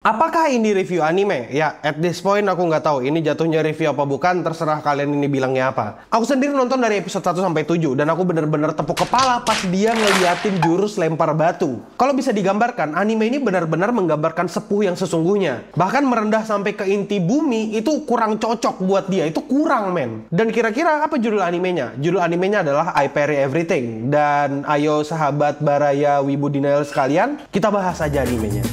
Apakah ini review anime? Ya, at this point aku nggak tahu ini jatuhnya review apa bukan, terserah kalian ini bilangnya apa. Aku sendiri nonton dari episode 1 sampai 7 dan aku bener-bener tepuk kepala pas dia ngeliatin jurus lempar batu. Kalau bisa digambarkan, anime ini benar-benar menggambarkan sepuh yang sesungguhnya. Bahkan merendah sampai ke inti bumi itu kurang cocok buat dia, itu kurang men. Dan kira-kira apa judul animenya? Judul animenya adalah I Parry Everything. Dan ayo sahabat Baraya Wibu Denial sekalian, kita bahas aja animenya.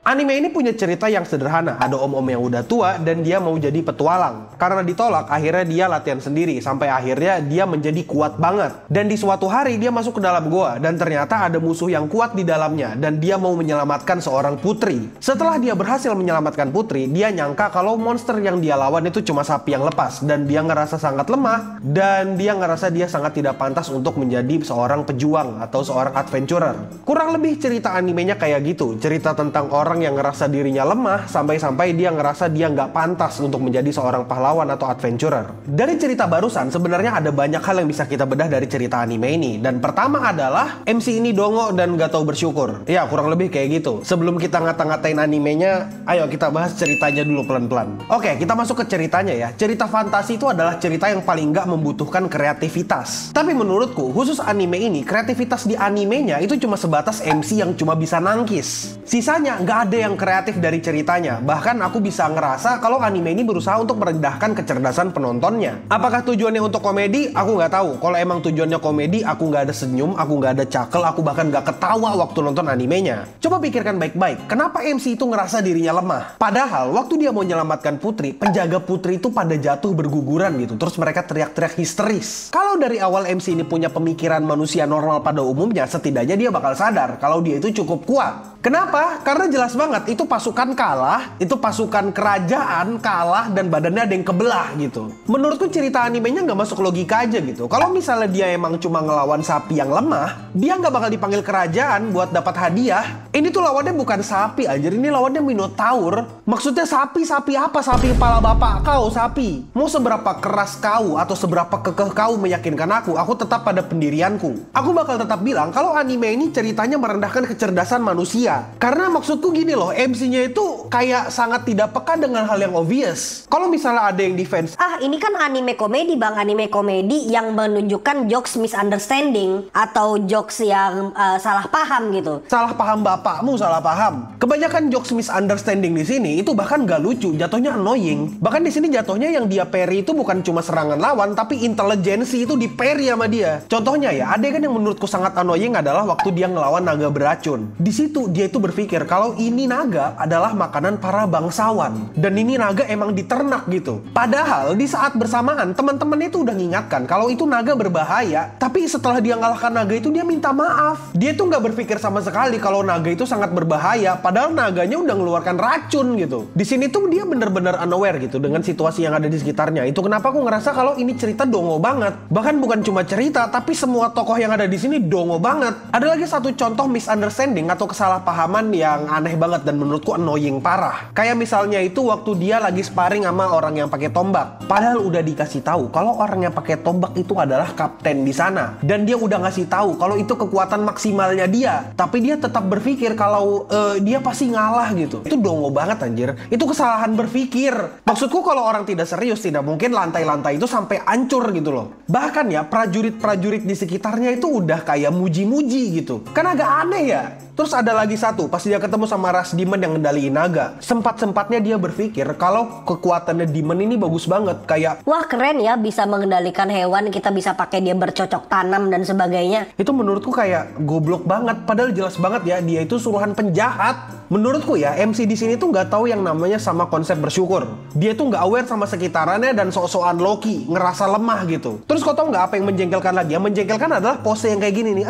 Anime ini punya cerita yang sederhana. Ada om-om yang udah tua dan dia mau jadi petualang. Karena ditolak, akhirnya dia latihan sendiri. Sampai akhirnya dia menjadi kuat banget. Dan di suatu hari dia masuk ke dalam goa. Dan ternyata ada musuh yang kuat di dalamnya. Dan dia mau menyelamatkan seorang putri. Setelah dia berhasil menyelamatkan putri, dia nyangka kalau monster yang dia lawan itu cuma sapi yang lepas. Dan dia ngerasa sangat lemah. Dan dia ngerasa dia sangat tidak pantas untuk menjadi seorang pejuang atau seorang adventurer. Kurang lebih cerita animenya kayak gitu. Cerita tentang orang yang ngerasa dirinya lemah sampai-sampai dia ngerasa dia nggak pantas untuk menjadi seorang pahlawan atau adventurer. Dari cerita barusan sebenarnya ada banyak hal yang bisa kita bedah dari cerita anime ini. Dan pertama adalah MC ini dongo dan nggak tahu bersyukur. Ya kurang lebih kayak gitu. Sebelum kita ngata-ngatain animenya, ayo kita bahas ceritanya dulu pelan-pelan. Oke, kita masuk ke ceritanya ya. Cerita fantasi itu adalah cerita yang paling nggak membutuhkan kreativitas. Tapi menurutku khusus anime ini, kreativitas di animenya itu cuma sebatas MC yang cuma bisa nangkis. Sisanya nggak ada yang kreatif dari ceritanya. Bahkan aku bisa ngerasa kalau anime ini berusaha untuk merendahkan kecerdasan penontonnya. Apakah tujuannya untuk komedi? Aku nggak tahu. Kalau emang tujuannya komedi, aku nggak ada senyum, aku nggak ada cakel, aku bahkan nggak ketawa waktu nonton animenya. Coba pikirkan baik-baik, kenapa MC itu ngerasa dirinya lemah? Padahal waktu dia mau menyelamatkan putri, penjaga putri itu pada jatuh berguguran gitu. Terus mereka teriak-teriak histeris. Kalau dari awal MC ini punya pemikiran manusia normal pada umumnya, setidaknya dia bakal sadar kalau dia itu cukup kuat. Kenapa? Karena jelas banget itu pasukan kalah, itu pasukan kerajaan kalah dan badannya ada yang kebelah gitu. Menurutku cerita animenya nggak masuk logika aja gitu. Kalau misalnya dia emang cuma ngelawan sapi yang lemah, dia nggak bakal dipanggil kerajaan buat dapat hadiah. Ini tuh lawannya bukan sapi aja, ini lawannya Minotaur. Maksudnya sapi apa? Sapi kepala bapak kau, sapi. Mau seberapa keras kau atau seberapa kekeh kau meyakinkan aku tetap pada pendirianku. Aku bakal tetap bilang kalau anime ini ceritanya merendahkan kecerdasan manusia. Karena maksudku gini loh, MC-nya itu kayak sangat tidak peka dengan hal yang obvious. Kalau misalnya ada yang defense, ini kan anime komedi bang, anime komedi yang menunjukkan jokes misunderstanding atau jokes yang salah paham gitu. Salah paham bapakmu, salah paham. Kebanyakan jokes misunderstanding di sini itu bahkan gak lucu, jatuhnya annoying. Bahkan di sini jatuhnya yang dia parry itu bukan cuma serangan lawan, tapi intelijensi itu di parry sama dia. Contohnya ya, adegan yang menurutku sangat annoying adalah waktu dia ngelawan naga beracun. Di situ dia itu berpikir kalau ini naga adalah makanan para bangsawan dan ini naga emang diternak gitu. Padahal di saat bersamaan teman-temannya itu udah ngingatkan kalau itu naga berbahaya, tapi setelah dia ngalahkan naga itu dia minta maaf. Dia tuh nggak berpikir sama sekali kalau naga itu sangat berbahaya, padahal naganya udah ngeluarkan racun gitu. Di sini tuh dia bener-bener unaware gitu dengan situasi yang ada di sekitarnya. Itu kenapa aku ngerasa kalau ini cerita dongo banget. Bahkan bukan cuma cerita, tapi semua tokoh yang ada di sini dongo banget. Ada lagi satu contoh misunderstanding atau kesalahpahaman yang aneh banget dan menurutku annoying parah. Kayak misalnya itu waktu dia lagi sparring sama orang yang pakai tombak. Padahal udah dikasih tahu kalau orang yang pakai tombak itu adalah kapten di sana. Dan dia udah ngasih tahu kalau itu kekuatan maksimalnya dia. Tapi dia tetap berpikir kalau dia pasti ngalah gitu. Itu dongo banget anjir. Itu kesalahan berpikir. Maksudku kalau orang tidak serius, tidak mungkin lantai-lantai itu sampai hancur gitu loh. Bahkan ya prajurit-prajurit di sekitarnya itu udah kayak muji-muji gitu. Kan agak aneh ya. Terus ada lagi satu, pas dia ketemu sama ras demon yang ngendaliin naga. Sempat-sempatnya dia berpikir kalau kekuatannya demon ini bagus banget. Kayak, wah keren ya bisa mengendalikan hewan, kita bisa pakai dia bercocok tanam dan sebagainya. itu menurutku kayak goblok banget. Padahal jelas banget ya, dia itu suruhan penjahat. Menurutku ya, MC di sini tuh nggak tahu yang namanya sama konsep bersyukur. Dia tuh nggak aware sama sekitarannya dan sok-sokan Loki, ngerasa lemah gitu. Terus kau tahu nggak apa yang menjengkelkan lagi? Yang menjengkelkan adalah pose yang kayak gini nih.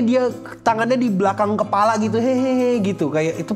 Dia tangannya di belakang kepala gitu, hehehe gitu. Kayak itu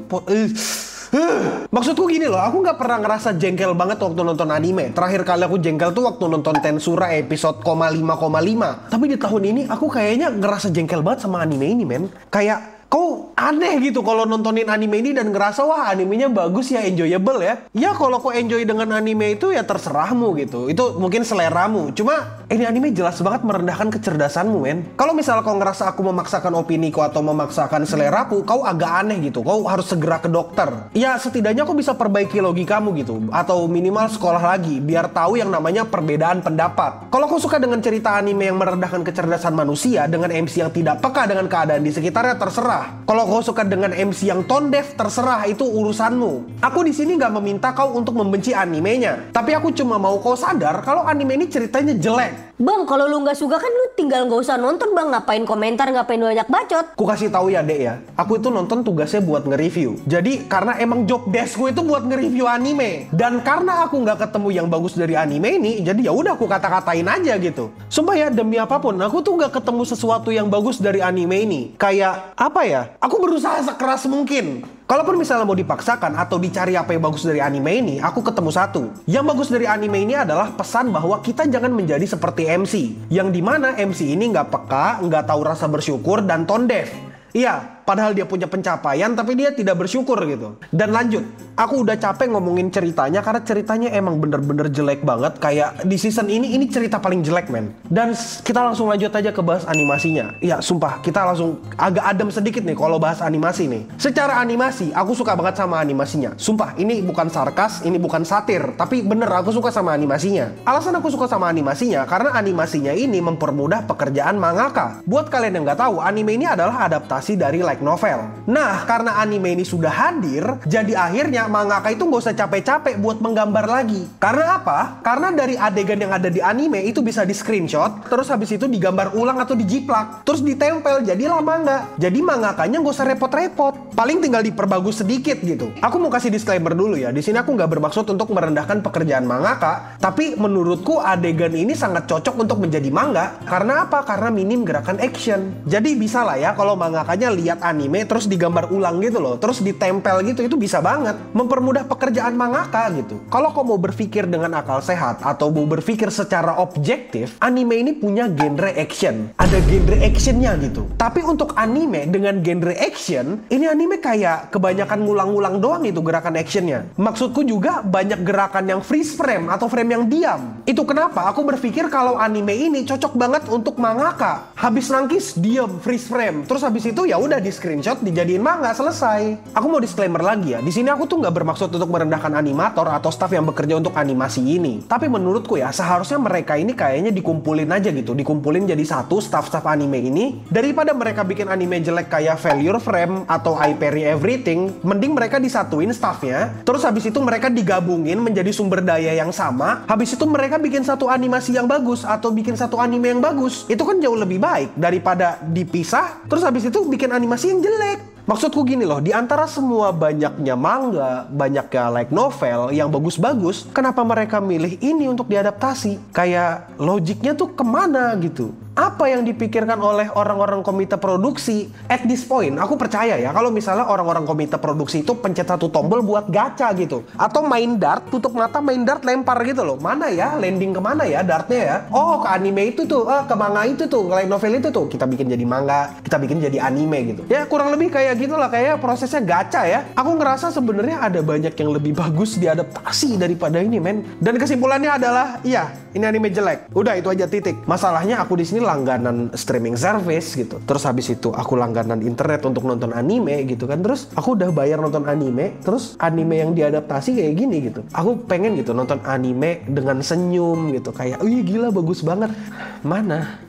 maksudku gini loh, aku nggak pernah ngerasa jengkel banget waktu nonton anime. Terakhir kali aku jengkel tuh waktu nonton Tensura episode 5,5. Tapi di tahun ini aku kayaknya ngerasa jengkel banget sama anime ini men. Kayak Kau aneh gitu kalau nontonin anime ini dan ngerasa wah animenya bagus ya, enjoyable ya. Ya kalau kau enjoy dengan anime itu ya terserahmu gitu. Itu mungkin seleramu. Cuma ini anime jelas banget merendahkan kecerdasanmu, men. Kalau misalnya kau ngerasa aku memaksakan opiniku atau memaksakan seleraku, kau agak aneh gitu. Kau harus segera ke dokter. Ya setidaknya kau bisa perbaiki logikamu gitu. Atau minimal sekolah lagi biar tahu yang namanya perbedaan pendapat. Kalau kau suka dengan cerita anime yang merendahkan kecerdasan manusia dengan MC yang tidak peka dengan keadaan di sekitarnya, terserah. Kalau kau suka dengan MC yang tone deaf, terserah, itu urusanmu. Aku di sini nggak meminta kau untuk membenci animenya, tapi aku cuma mau kau sadar kalau anime ini ceritanya jelek. Bang, kalau lu nggak suka kan lu tinggal nggak usah nonton bang. Ngapain komentar, ngapain banyak bacot. Ku kasih tahu ya dek ya, aku itu nonton tugasnya buat nge-review. Jadi karena emang job deskku itu buat nge-review anime. Dan karena aku nggak ketemu yang bagus dari anime ini, jadi ya udah aku kata-katain aja gitu. Sumpah ya, demi apapun, aku tuh nggak ketemu sesuatu yang bagus dari anime ini. Kayak apa ya? Aku berusaha sekeras mungkin. Kalaupun misalnya mau dipaksakan atau dicari apa yang bagus dari anime ini, aku ketemu satu. Yang bagus dari anime ini adalah pesan bahwa kita jangan menjadi seperti MC. Yang dimana MC ini nggak peka, nggak tahu rasa bersyukur, dan tone deaf. Iya, padahal dia punya pencapaian tapi dia tidak bersyukur gitu. Dan lanjut, aku udah capek ngomongin ceritanya karena ceritanya emang bener-bener jelek banget. Kayak di season ini cerita paling jelek, men. Dan kita langsung lanjut aja ke bahas animasinya. Ya sumpah, kita langsung agak adem sedikit nih kalau bahas animasi nih. Secara animasi, aku suka banget sama animasinya. Sumpah, ini bukan sarkas, ini bukan satir, tapi bener aku suka sama animasinya. Alasan aku suka sama animasinya karena animasinya ini mempermudah pekerjaan mangaka. Buat kalian yang nggak tahu, anime ini adalah adaptasi dari light novel. Nah, karena anime ini sudah hadir, jadi akhirnya mangaka itu nggak usah capek-capek buat menggambar lagi. Karena apa? Karena dari adegan yang ada di anime itu bisa di screenshot, terus habis itu digambar ulang atau dijiplak, terus ditempel, jadilah manga. Jadi mangakanya nggak usah repot-repot. Paling tinggal diperbagus sedikit gitu. Aku mau kasih disclaimer dulu ya. Di sini aku nggak bermaksud untuk merendahkan pekerjaan mangaka, tapi menurutku adegan ini sangat cocok untuk menjadi manga. Karena apa? Karena minim gerakan action. Jadi bisa lah ya kalau mangakanya lihat anime terus digambar ulang gitu loh, terus ditempel gitu, itu bisa banget mempermudah pekerjaan mangaka gitu. Kalau kau mau berpikir dengan akal sehat atau mau berpikir secara objektif, anime ini punya genre action, ada genre actionnya gitu. Tapi untuk anime dengan genre action, ini anime kayak kebanyakan ngulang-ngulang doang itu gerakan actionnya. Maksudku juga banyak gerakan yang freeze frame atau frame yang diam. Itu kenapa aku berpikir kalau anime ini cocok banget untuk mangaka. Habis nangkis diam, freeze frame, terus habis itu ya udah di screenshot, dijadiin manga, selesai. Aku mau disclaimer lagi ya, di sini aku tuh nggak bermaksud untuk merendahkan animator atau staff yang bekerja untuk animasi ini. Tapi menurutku ya seharusnya mereka ini kayaknya dikumpulin aja gitu, dikumpulin jadi satu staff-staff anime ini. Daripada mereka bikin anime jelek kayak Failure Frame atau I Parry Everything, mending mereka disatuin staffnya. Terus habis itu mereka digabungin menjadi sumber daya yang sama. Habis itu mereka bikin satu animasi yang bagus atau bikin satu anime yang bagus. Itu kan jauh lebih baik daripada dipisah. Terus habis itu bikin animasi yang jelek. Maksudku gini loh, di antara semua banyaknya manga, banyaknya light novel yang bagus-bagus, kenapa mereka milih ini untuk diadaptasi? Kayak logiknya tuh kemana gitu? Apa yang dipikirkan oleh orang-orang komite produksi? At this point, aku percaya ya kalau misalnya orang-orang komite produksi itu pencet satu tombol buat gacha gitu. Atau main dart, tutup mata main dart lempar gitu loh. Mana ya? Landing kemana ya dartnya ya? Oh, ke anime itu tuh, ke manga itu tuh, ke light novel itu tuh. Kita bikin jadi manga, kita bikin jadi anime gitu. Ya kurang lebih kayak gitulah, kayak prosesnya gacha ya. Aku ngerasa sebenarnya ada banyak yang lebih bagus diadaptasi daripada ini, men. Dan kesimpulannya adalah, iya, ini anime jelek. Udah itu aja, titik. Masalahnya aku di sini langganan streaming service gitu. Terus habis itu aku langganan internet untuk nonton anime gitu kan. Terus aku udah bayar nonton anime, terus anime yang diadaptasi kayak gini gitu. Aku pengen gitu nonton anime dengan senyum gitu, kayak, "Wih, gila bagus banget." Mana?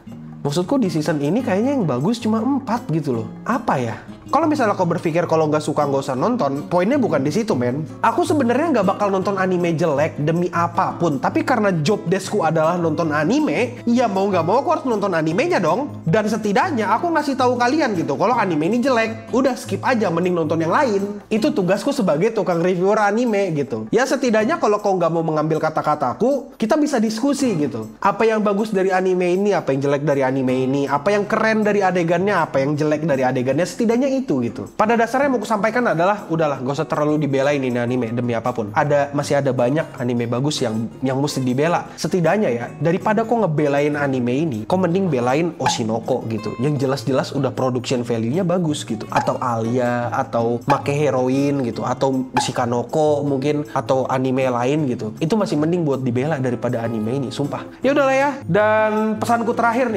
Maksudku di season ini kayaknya yang bagus cuma 4 gitu loh. Apa ya? Kalau misalnya kau berpikir kalau nggak suka nggak usah nonton, poinnya bukan di situ, men. Aku sebenarnya nggak bakal nonton anime jelek demi apapun, tapi karena job deskku adalah nonton anime, ya mau nggak mau aku harus nonton animenya dong. Dan setidaknya aku ngasih tahu kalian gitu, kalau anime ini jelek, udah skip aja, mending nonton yang lain. Itu tugasku sebagai tukang reviewer anime gitu. Ya setidaknya kalau kau nggak mau mengambil kata-kataku, kita bisa diskusi gitu. Apa yang bagus dari anime ini, apa yang jelek dari anime ini, apa yang keren dari adegannya, apa yang jelek dari adegannya, setidaknya itu gitu. Pada dasarnya mau kusampaikan adalah, udahlah gak usah terlalu dibelain ini anime demi apapun. Masih ada banyak anime bagus yang mesti dibela. Setidaknya ya, daripada kok ngebelain anime ini, kok mending belain Oshinoko gitu, yang jelas-jelas udah production value-nya bagus gitu. Atau Alia, atau Make Heroine gitu, atau Shikanoko mungkin, atau anime lain gitu. Itu masih mending buat dibela daripada anime ini, sumpah. Ya udahlah ya. Dan pesanku terakhir.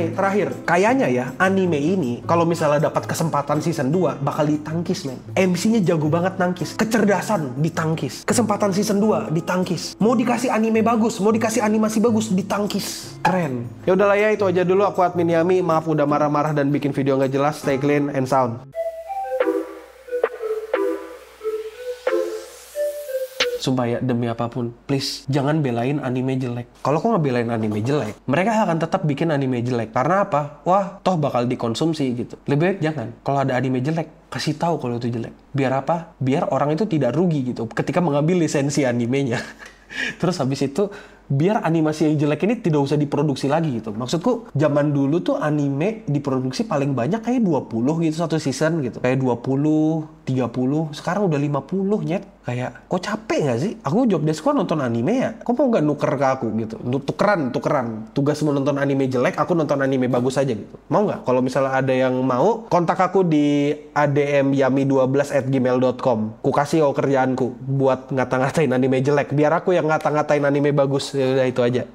Kayaknya ya, anime ini kalau misalnya dapat kesempatan season 2 bakal ditangkis, men. MC-nya jago banget nangkis. Kecerdasan ditangkis. Kesempatan season 2 ditangkis. Mau dikasih anime bagus, mau dikasih animasi bagus, ditangkis. Keren. Ya udahlah ya, itu aja dulu. Aku admin Yami. Maaf udah marah-marah dan bikin video nggak jelas. Stay clean and sound. Sumpah ya, demi apapun, please jangan belain anime jelek. Kalau kok ngebelain anime jelek, mereka akan tetap bikin anime jelek. Karena apa? Wah, toh bakal dikonsumsi gitu. Lebih baik jangan. Kalau ada anime jelek, kasih tahu kalau itu jelek. Biar apa? Biar orang itu tidak rugi gitu ketika mengambil lisensi animenya. Terus habis itu, biar animasi yang jelek ini tidak usah diproduksi lagi gitu. Maksudku, zaman dulu tuh anime diproduksi paling banyak kayak 20 gitu satu season gitu. Kayak 20, 30, sekarang udah 50 nyet. Kayak, kok capek gak sih? Aku job desk nonton anime ya? Kok mau gak nuker ke aku gitu? Tukeran. Tugas menonton anime jelek, aku nonton anime bagus aja gitu. Mau gak? Kalau misalnya ada yang mau, kontak aku di admyami12@gmail.com. Ku kasih kerjaanku buat ngata-ngatain anime jelek. Biar aku yang ngata-ngatain anime bagus. Ya udah itu aja.